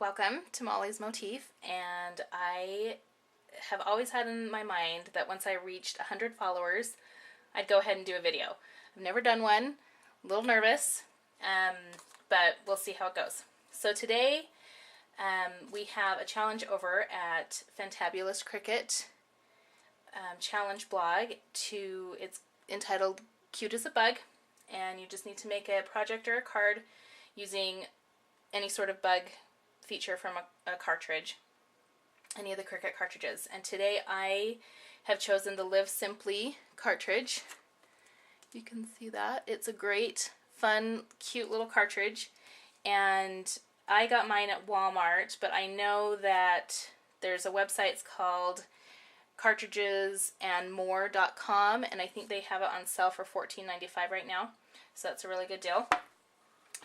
welcome to Mollie's Motif, and I have always had in my mind that once I reached 100 followers, I'd go ahead and do a video. I've never done one, a little nervous, but we'll see how it goes. So today we have a challenge over at Fantabulous Cricut challenge blog. It's entitled Cute as a Bug, and you just need to make a project or a card using any sort of bug feature from a cartridge, any of the Cricut cartridges. And today I have chosen the Live Simply cartridge. You can see that. It's a great, fun, cute little cartridge, and I got mine at Walmart, but I know that there's a website called cartridgesandmore.com, and I think they have it on sale for $14.95 right now, so that's a really good deal.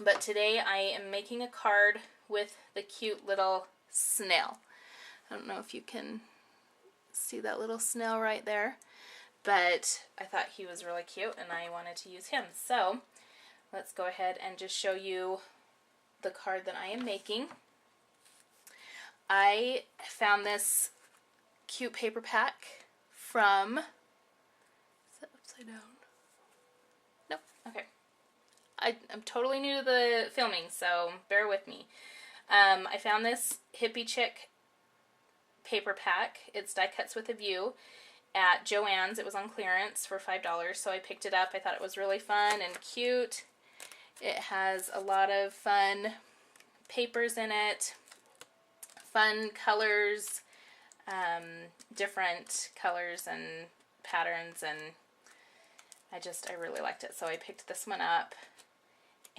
But today I am making a card with the cute little snail. I don't know if you can see that little snail right there, but I thought he was really cute and I wanted to use him. So let's go ahead and just show you the card that I am making. I found this cute paper pack from, is that upside down? Nope, okay. I'm totally new to the filming, so bear with me. I found this Hippie Chick paper pack. It's die cuts with a view at Joann's. It was on clearance for $5, so I picked it up. I thought it was really fun and cute. It has a lot of fun papers in it, fun colors, different colors and patterns, and I really liked it, so I picked this one up.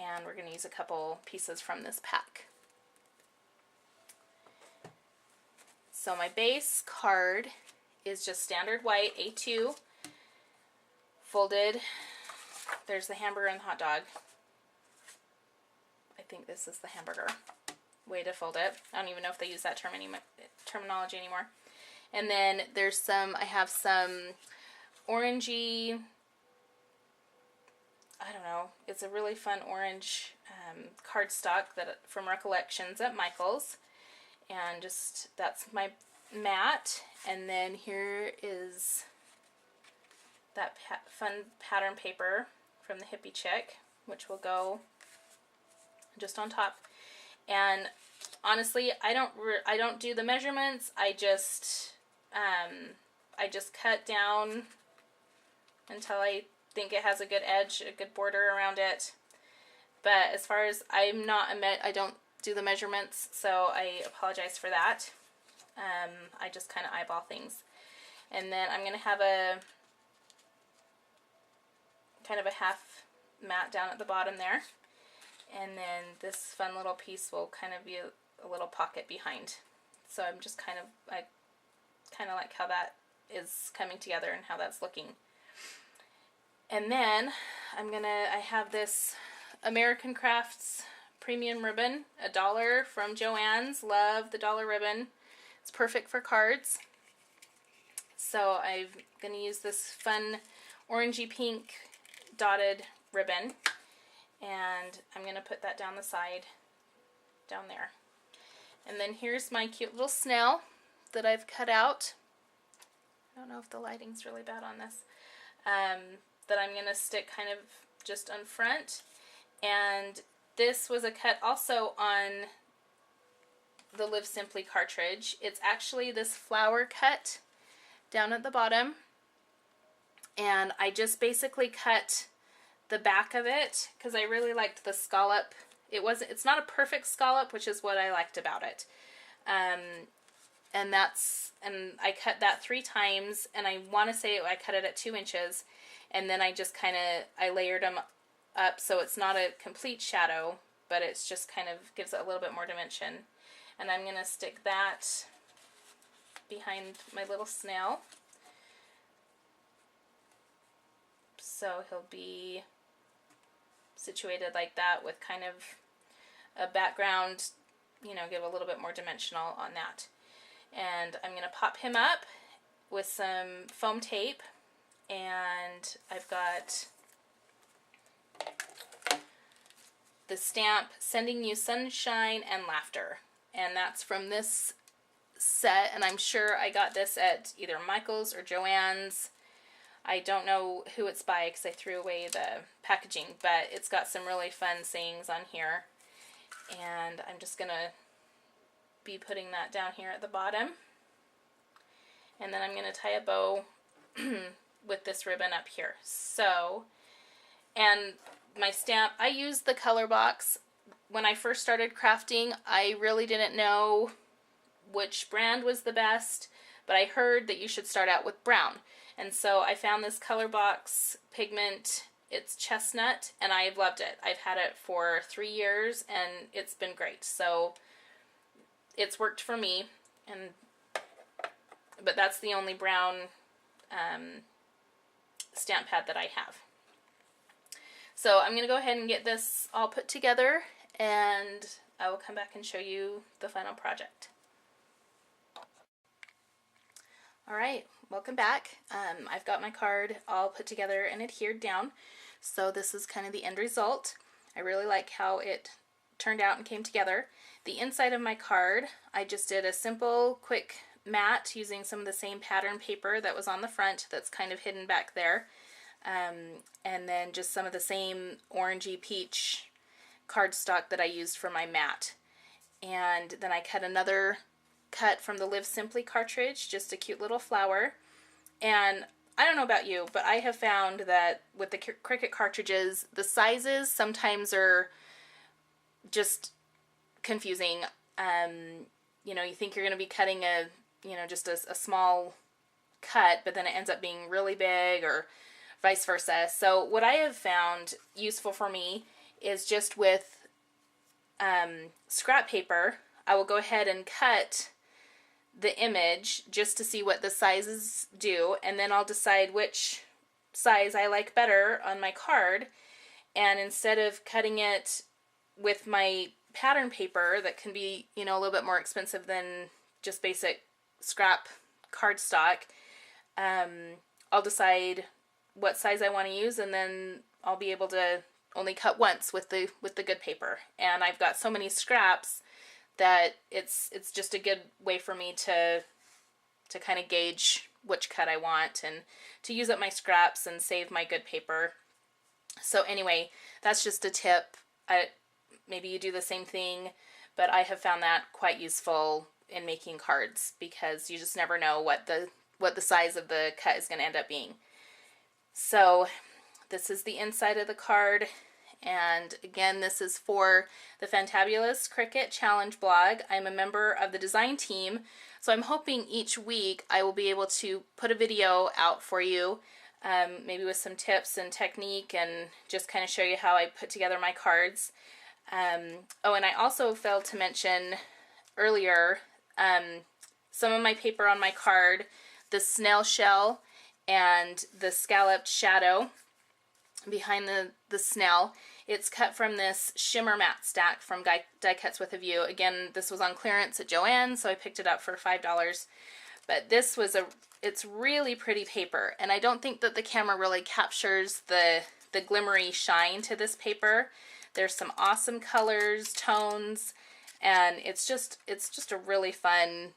And we're going to use a couple pieces from this pack. So my base card is just standard white A2 folded. There's the hamburger and the hot dog. I think this is the hamburger way to fold it. I don't even know if they use that terminology anymore. And then there's I have some orangey, I don't know, it's a really fun orange cardstock from Recollections at Michael's, and that's my mat. And then here is that fun pattern paper from the Hippie Chick, which will go just on top. And honestly, I don't do the measurements. I just cut down until I think it has a good edge, a good border around it. But as far as I don't do the measurements, so I apologize for that. I just kind of eyeball things. And then I'm going to have a kind of a half mat down at the bottom there. And then this fun little piece will kind of be a little pocket behind. So I kind of like how that is coming together and how that's looking. And then I have this American Crafts premium ribbon, $1 from Joann's. Love the dollar ribbon. It's perfect for cards. So I'm going to use this fun orangey pink dotted ribbon. And I'm going to put that down the side, down there. And then here's my cute little snail that I've cut out. I don't know if the lighting's really bad on this. That I'm going to stick kind of just on front. And this was a cut also on the Live Simply cartridge. It's actually this flower cut down at the bottom. And I just basically cut the back of it because I really liked the scallop. It's not a perfect scallop, which is what I liked about it. And I cut that 3 times, and I want to say I cut it at 2 inches. And then I just I layered them up so it's not a complete shadow, but it's just kind of gives it a little bit more dimension. And I'm going to stick that behind my little snail. So he'll be situated like that with kind of a background, give a little bit more dimensional on that. And I'm going to pop him up with some foam tape. And I've got the stamp Sending You Sunshine and Laughter. and that's from this set, and I'm sure I got this at either Michael's or Joann's. I don't know who it's by because I threw away the packaging, but it's got some really fun sayings on here, and I'm just going to be putting that down here at the bottom, and then I'm going to tie a bow with this ribbon up here. So, and my stamp, I used the color box. When I first started crafting, I really didn't know which brand was the best, but I heard that you should start out with brown. And so I found this color box pigment. It's chestnut, and I've loved it. I've had it for 3 years, and it's been great. So it's worked for me, but that's the only brown stamp pad that I have. So I'm going to go ahead and get this all put together, and I will come back and show you the final project. Alright, welcome back. I've got my card all put together and adhered down, so this is kind of the end result. I really like how it turned out and came together. The inside of my card, I just did a simple, quick mat using some of the same pattern paper that was on the front that's kind of hidden back there, and then just some of the same orangey peach cardstock that I used for my mat. And then I cut another cut from the Live Simply cartridge, just a cute little flower. And I don't know about you, but I have found that with the Cricut cartridges, the sizes sometimes are just confusing. You know, you think you're going to be cutting just a small cut, but then it ends up being really big, or vice versa. So what I have found useful for me is just with scrap paper, I will go ahead and cut the image just to see what the sizes do, and then I'll decide which size I like better on my card. And instead of cutting it with my pattern paper that can be, a little bit more expensive than just basic scrap cardstock, I'll decide what size I want to use, and then I'll be able to only cut once with the good paper. And I've got so many scraps that it's just a good way for me to kind of gauge which cut I want and to use up my scraps and save my good paper. So anyway, that's just a tip. Maybe you do the same thing, but I have found that quite useful in making cards, because you just never know what the size of the cut is going to end up being. So this is the inside of the card. And again, this is for the Fantabulous Cricut Challenge blog. I'm a member of the design team, so I'm hoping each week I will be able to put a video out for you, maybe with some tips and technique, and just kind of show you how I put together my cards. Oh, and I also failed to mention earlier, some of my paper on my card, the snail shell and the scalloped shadow behind the snail, it's cut from this shimmer matte stack from Die Cuts with a View. Again, this was on clearance at Joann's, so I picked it up for $5. But this was it's really pretty paper, and I don't think that the camera really captures the glimmery shine to this paper. There's some awesome colors, tones, and it's just a really fun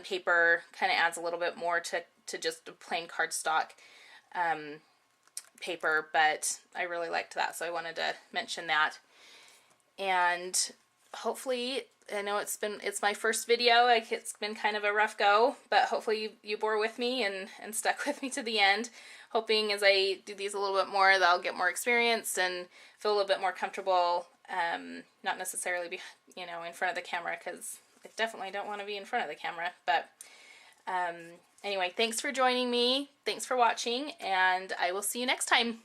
paper. Kind of adds a little bit more to just a plain cardstock paper, but I really liked that, so I wanted to mention that. And hopefully, I know it's my first video, it's been kind of a rough go, but hopefully you bore with me and stuck with me to the end, hoping as I do these a little bit more that I'll get more experience and feel a little bit more comfortable, not necessarily be in front of the camera, because I definitely don't want to be in front of the camera. But anyway, thanks for joining me, thanks for watching, and I will see you next time.